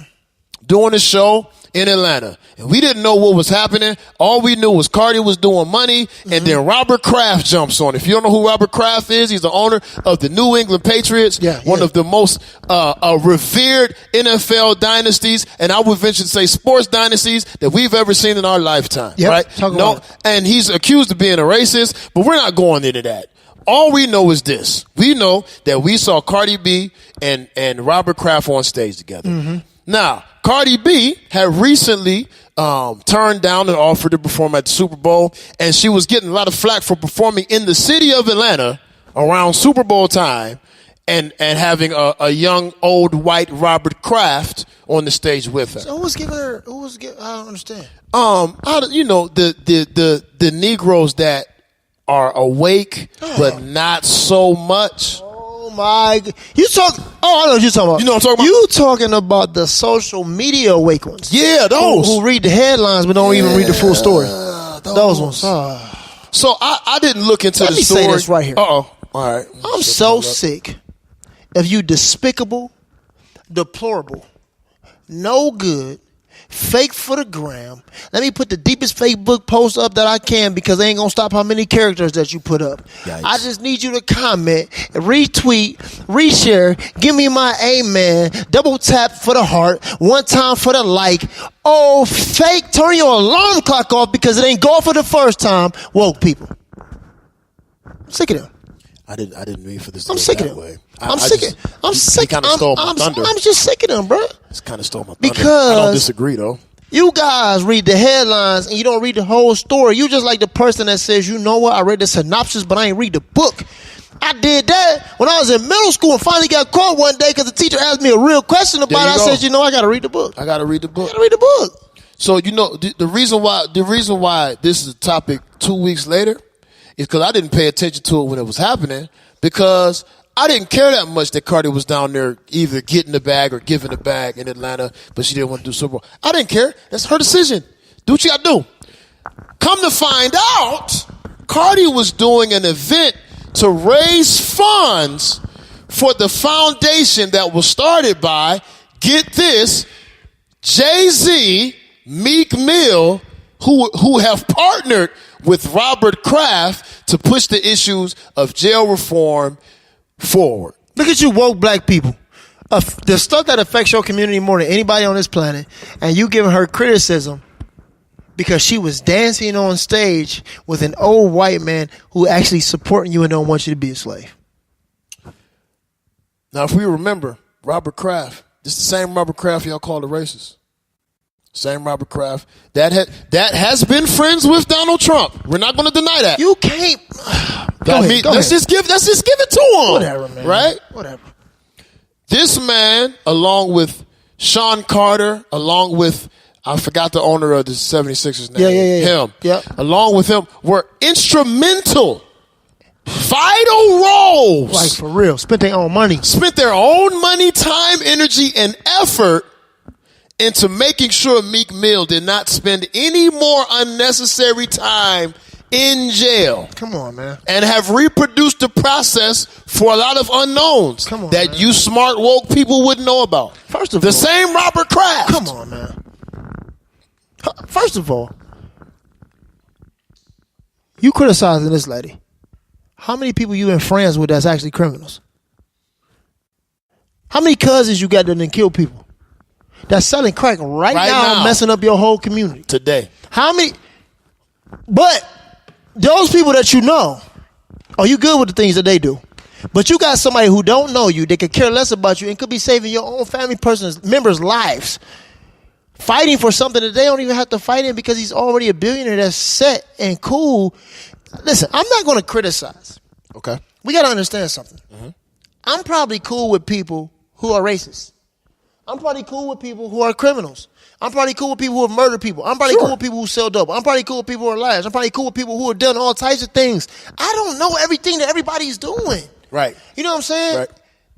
Doing a show in Atlanta. And we didn't know what was happening. All we knew was Cardi was doing money, and then Robert Kraft jumps on. If you don't know who Robert Kraft is, he's the owner of the New England Patriots, one of the most revered NFL dynasties, and I would venture to say sports dynasties that we've ever seen in our lifetime. Right? And he's accused of being a racist, but we're not going into that. All we know is this. We know that we saw Cardi B and Robert Kraft on stage together. Now, Cardi B had recently turned down an offer to perform at the Super Bowl, and she was getting a lot of flack for performing in the city of Atlanta around Super Bowl time and having a young, old, white Robert Kraft on the stage with her. So I don't understand. You know, the Negroes that are awake, but not so much. Oh my! You talk. Oh, I know what you're talking about. You know what I'm talking about? You talking about the social media awake ones? Yeah, those who read the headlines but don't even read the full story. Those ones. So I didn't look into the story. Let me say this right here. All right. I'm so sick of you despicable, deplorable, no good, fake for the gram. Let me put the deepest Facebook post up that I can because they ain't gonna stop how many characters that you put up. Yikes. I just need you to comment, retweet, reshare, give me my amen, double tap for the heart, one time for the like. Oh, fake, turn your alarm clock off because it ain't go for the first time. Woke people. I'm sick of them. I didn't mean for this. I'm sick of them. I'm sick of them. I'm sick. I'm just sick of them, bro. It's kind of stole my thunder. Because I don't disagree though. You guys read the headlines and you don't read the whole story. You just like the person that says, you know what, I read the synopsis, but I ain't read the book. I did that when I was in middle school and finally got caught one day because the teacher asked me a real question about it. I said, you know, I got to read the book. I got to read the book. I got to read the book. So, you know, the reason why this is a topic 2 weeks later is because I didn't pay attention to it when it was happening, because I didn't care that much that Cardi was down there either getting the bag or giving the bag in Atlanta, but she didn't want to do Super Bowl. I didn't care. That's her decision. Do what you got to do. Come to find out, Cardi was doing an event to raise funds for the foundation that was started by, get this, Jay-Z, Meek Mill, who have partnered with Robert Kraft to push the issues of jail reform forward. Look at you woke black people. The stuff that affects your community more than anybody on this planet, and you giving her criticism because she was dancing on stage with an old white man who actually supporting you and don't want you to be a slave. Now, if we remember, Robert Kraft, this is the same Robert Kraft y'all call the racist. Same Robert Kraft that has been friends with Donald Trump. We're not going to deny that. You can't. Let's just give it to him. Whatever, man. Right? Whatever. This man, along with Sean Carter, along with, I forgot the owner of the 76ers name. Yeah. Him. Yeah. Along with him, were instrumental, vital roles. Like, for real. Spent their own money, time, energy, and effort into making sure Meek Mill did not spend any more unnecessary time in jail. Come on, man. And have reproduced the process for a lot of unknowns that man. You smart woke people wouldn't know about. First of all, the same Robert Kraft. Come on, man. First of all, you criticizing this lady. How many people you been friends with that's actually criminals? How many cousins you got that done kill people? That's selling crack right now, messing up your whole community. Today. How many? But those people that you know, are you good with the things that they do? But you got somebody who don't know you, they could care less about you and could be saving your own family members' lives. Fighting for something that they don't even have to fight in because he's already a billionaire that's set and cool. Listen, I'm not going to criticize. Okay. We got to understand something. Mm-hmm. I'm probably cool with people who are racist. I'm probably cool with people who are criminals. I'm probably cool with people who have murdered people. I'm probably cool with people who sell dope. I'm probably cool with people who are liars. I'm probably cool with people who have done all types of things. I don't know everything that everybody's doing. Right. You know what I'm saying? Right.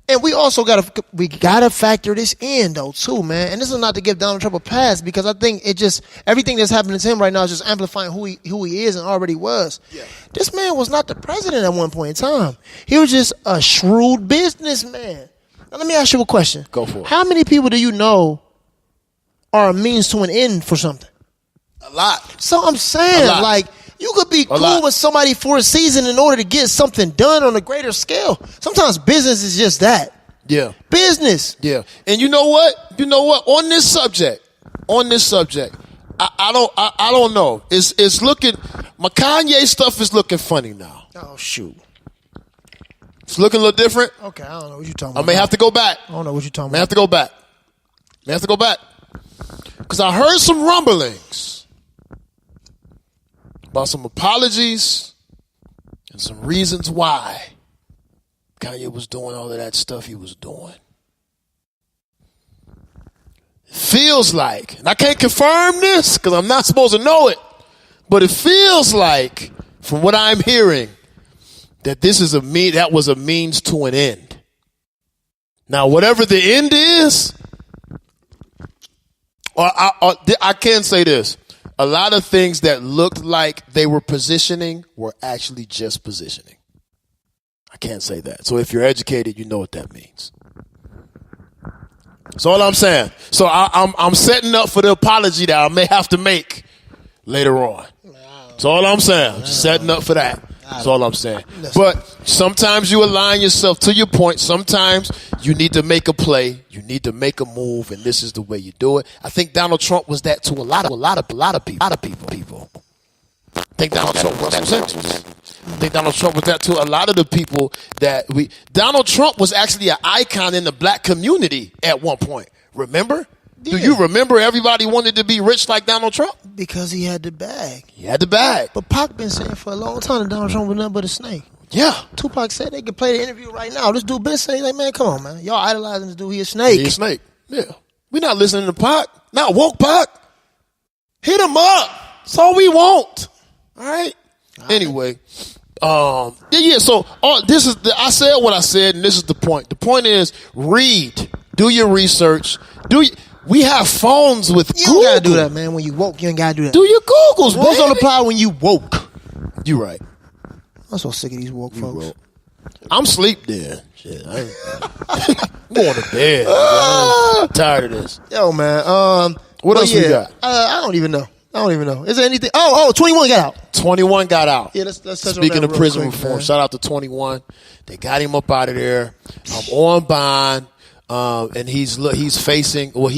And we also gotta factor this in though too, man. And this is not to give Donald Trump a pass because I think everything that's happening to him right now is just amplifying who he is and already was. Yeah. This man was not the president at one point in time. He was just a shrewd businessman. Now, let me ask you a question. Go for it. How many people do you know are a means to an end for something? A lot. So I'm saying, like, you could be cool with somebody for a season in order to get something done on a greater scale. Sometimes business is just that. Yeah. Business. Yeah. And you know what? On this subject, I don't know. It's looking, my Kanye stuff is looking funny now. Oh, shoot. It's looking a little different. Okay, I don't know what you're talking about. I may have to go back. I don't know what you're talking about. May have to go back. Because I heard some rumblings about some apologies and some reasons why Kanye was doing all of that stuff he was doing. It feels like, and I can't confirm this because I'm not supposed to know it, but it feels like, from what I'm hearing, that that was a means to an end. Now, whatever the end is, I can say this. A lot of things that looked like they were positioning were actually just positioning. I can't say that. So if you're educated, you know what that means. That's all I'm saying. So I'm setting up for the apology that I may have to make later on. That's all I'm saying. I'm just setting up for that. That's all I'm saying. But sometimes you align yourself to your point. Sometimes you need to make a play. You need to make a move, and this is the way you do it. I think Donald Trump was that to a lot of people. I think Donald Trump was that. I think Donald Trump was that to a lot of the people that we. Donald Trump was actually an icon in the black community at one point. Remember? Yeah. Do you remember everybody wanted to be rich like Donald Trump? Because he had the bag. He had the bag. But Pac been saying for a long time that Donald Trump was nothing but a snake. Yeah. Tupac said they could play the interview right now. This dude been saying, like, man, come on, man. Y'all idolizing this dude. He a snake. He a snake. Yeah. We not listening to Pac. Not woke Pac. Hit him up. That's all we want. All right. Anyway. Yeah. So I said what I said, and this is the point. The point is, read. Do your research. We have phones with Google. You don't gotta do that, man. When you woke, you ain't gotta do that. Do your Googles, bro. What's on the apply when you woke? You right. I'm so sick of these woke folks. I'm sleep then. Shit, I'm going to bed. I'm tired of this. Yo, man. What else we got? I don't even know. Is there anything? 21 got out. 21 got out. Yeah, let's touch Speaking on that of prison quick, reform, man. shout out to 21. They got him up out of there. On bond. And he's facing, what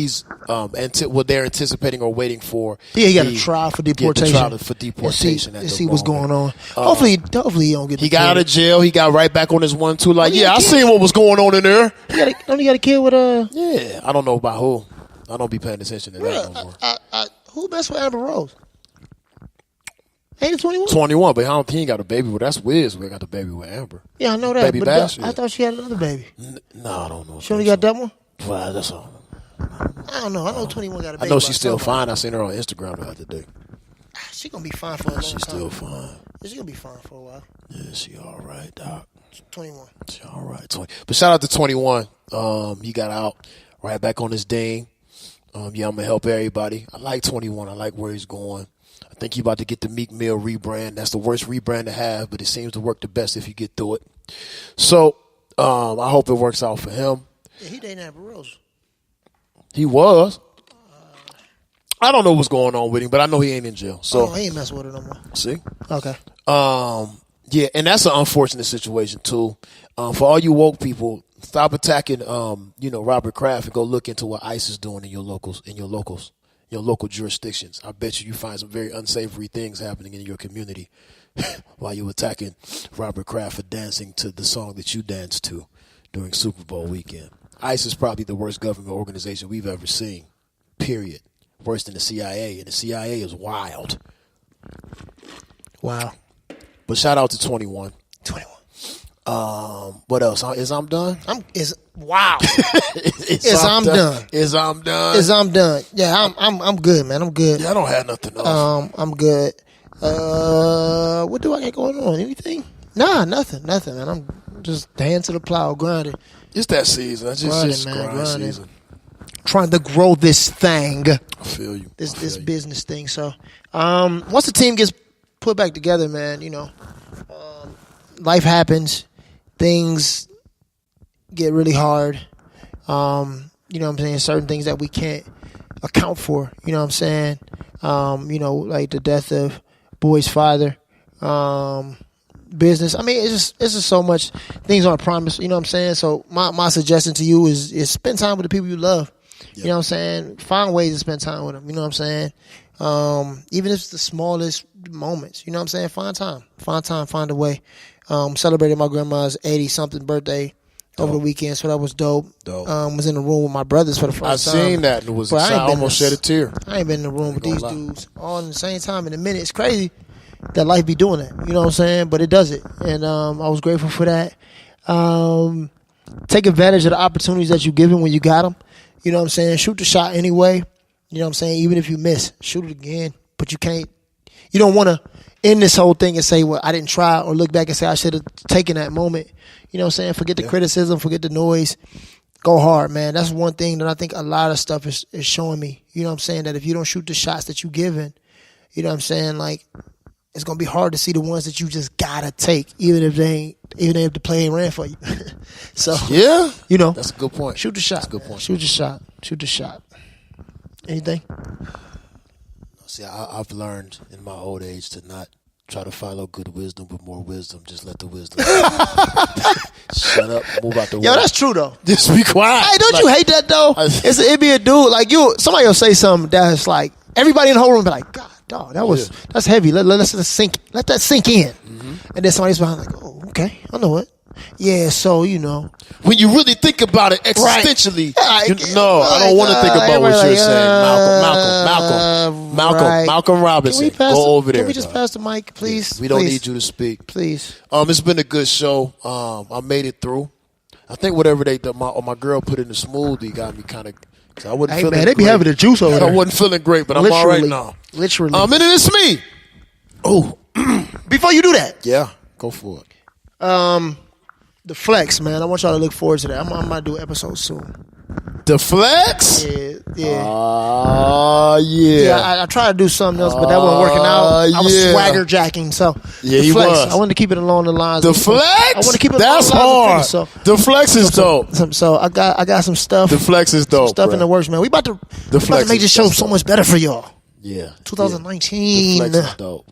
they're anticipating or waiting for. Yeah, he got a trial for deportation. And see what's going on. Hopefully he don't get. He got out of jail. He got right back on his 1-2. Like, I seen what was going on in there. Don't he got a kid with a? Yeah, I don't know about who. I don't be paying attention to that no more. Who best for Amber Rose? Ain't it 21? 21, but he ain't got a baby. Well, that's Wiz. We got the baby with Amber. Yeah, I know that. Baby Bash. I thought she had another baby. No, I don't know. She only got that one? Well, that's all. I don't know. I know 21 got a baby. I know she's still fine. I seen her on Instagram the other day. She gonna be fine for a long time. She's still fine. She gonna be fine for a while. Yeah, she all right, Doc. 21. She all right. But shout out to 21. He got out right back on his ding. I'm gonna help everybody. I like 21. I like where he's going. I think he's about to get the Meek Mill rebrand. That's the worst rebrand to have, but it seems to work the best if you get through it. So I hope it works out for him. Yeah, he dating Amber Rose. He was. I don't know what's going on with him, but I know he ain't in jail. So he ain't messing with her no more. See? Okay. Yeah, and that's an unfortunate situation too. For all you woke people, stop attacking Robert Kraft and go look into what ICE is doing in your local jurisdictions. I bet you find some very unsavory things happening in your community while you're attacking Robert Kraft for dancing to the song that you danced to during Super Bowl weekend. ICE is probably the worst government organization we've ever seen, period. Worse than the CIA, and the CIA is wild. Wow. But shout out to 21. 21. What else? Is I'm done? Wow. I'm done. Yeah, I'm good, man. I'm good. Yeah, I don't have nothing else. I'm good. What do I got going on? Anything? Nah, nothing, man. I'm just hand to the plow, grinding. It's that season. It's just grind season. Trying to grow this thing. I feel you. This business thing. So, once the team gets put back together, man, life happens. Things get really hard. You know what I'm saying? Certain things that we can't account for. You know what I'm saying? Like the death of boy's father. Business. I mean, it's just so much things aren't promised. You know what I'm saying? So my suggestion to you is spend time with the people you love. Yep. You know what I'm saying? Find ways to spend time with them. You know what I'm saying? Even if it's the smallest moments. You know what I'm saying? Find time. Find a way. Celebrated my grandma's 80-something birthday over the weekend, so that was dope. Was in the room with my brothers for the first time. I seen that. It was I almost shed a tear. I ain't been in the room with these dudes all at the same time in a minute. It's crazy that life be doing that. You know what I'm saying? But it does it. And I was grateful for that. Take advantage of the opportunities that you're given when you got them. You know what I'm saying? Shoot the shot anyway. You know what I'm saying? Even if you miss, shoot it again. But you don't want to end this whole thing and say, well, I didn't try, or look back and say I should have taken that moment. You know what I'm saying? Forget the criticism, forget the noise. Go hard, man. That's one thing that I think a lot of stuff is showing me. You know what I'm saying? That if you don't shoot the shots that you're given, you know what I'm saying? Like, it's going to be hard to see the ones that you just got to take, even if the play ain't ran for you. So, yeah, you know. That's a good point. Shoot the shot. That's a good point. Shoot your shot. Shoot the shot. Anything? See, I've learned in my old age to not try to follow good wisdom with more wisdom. Just let the wisdom shut up, move out the way. Yo, that's true though. Just be quiet. Hey, don't you hate that though? It be a dude like you. Somebody will say something that's like everybody in the whole room be like, God, dog, that's heavy. Let that sink. Let that sink in. Mm-hmm. And then somebody's behind like, oh, okay, I know it. Yeah, so when you really think about it existentially, I don't want to think about what you're saying. Malcolm Robinson, go over there. Can we just pass the mic, please? Yeah, we don't need you to speak, please. It's been a good show. I made it through. I think whatever my girl put in the smoothie got me kind of. I wasn't feeling. Man, they be having the juice over there. I wasn't feeling great, but I'm all right now. Literally. And then it's me. Oh, before you do that, yeah, go for it. The flex, man. I want y'all to look forward to that. I'm gonna do an episode soon. The flex? Yeah. Yeah. I tried to do something else, but that wasn't working out. I was swagger jacking, so yeah, the flex. was. I wanted to keep it along the lines. The flex? I want to keep it. That's along the lines hard. So the flex is dope. So I got some stuff. The flex is dope. Stuff in the works, man. We about to make this show so much better for y'all. Yeah. 2019. The flex is dope.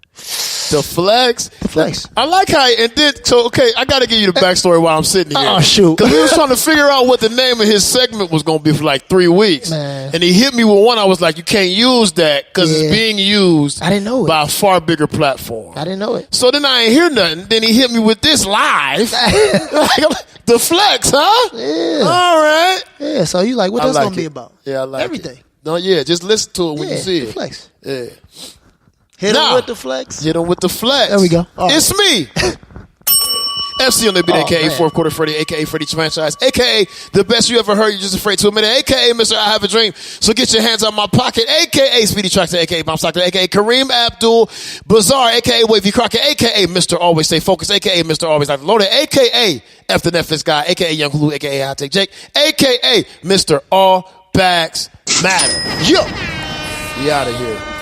The flex. The flex. I like how it did. So, okay, I got to give you the backstory while I'm sitting here. Oh, shoot. Because we was trying to figure out what the name of his segment was going to be for like 3 weeks. Man. And he hit me with one. I was like, you can't use that because it's being used I didn't know it. by a far bigger platform. I didn't know it. So then I ain't hear nothing. Then he hit me with this live. The flex, huh? Yeah. All right. Yeah, so you like, what else going to be about? Yeah, I like everything. It. No, yeah, just listen to it when you see the it. Flex. Yeah. Hit him with the flex. Hit him with the flex. There we go. It's me. FC on the beat, a.k.a. Fourth Quarter Freddie, a.k.a. Freddie's Franchise, a.k.a. the best you ever heard, you're just afraid to admit it, a.k.a. Mr. I Have a Dream. So get your hands out my pocket, a.k.a. Speedy Traxxer, a.k.a. Bomb Stockton, a.k.a. Kareem Abdul Bazaar, a.k.a. Wavy Crockett, a.k.a. Mr. Always Stay Focused, a.k.a. Mr. Always Life Loaded, a.k.a. F the Netflix Guy, a.k.a. Young Hulu, a.k.a. Hot Take Jake, a.k.a. Mr. All Backs Matter. Yo! We out of here.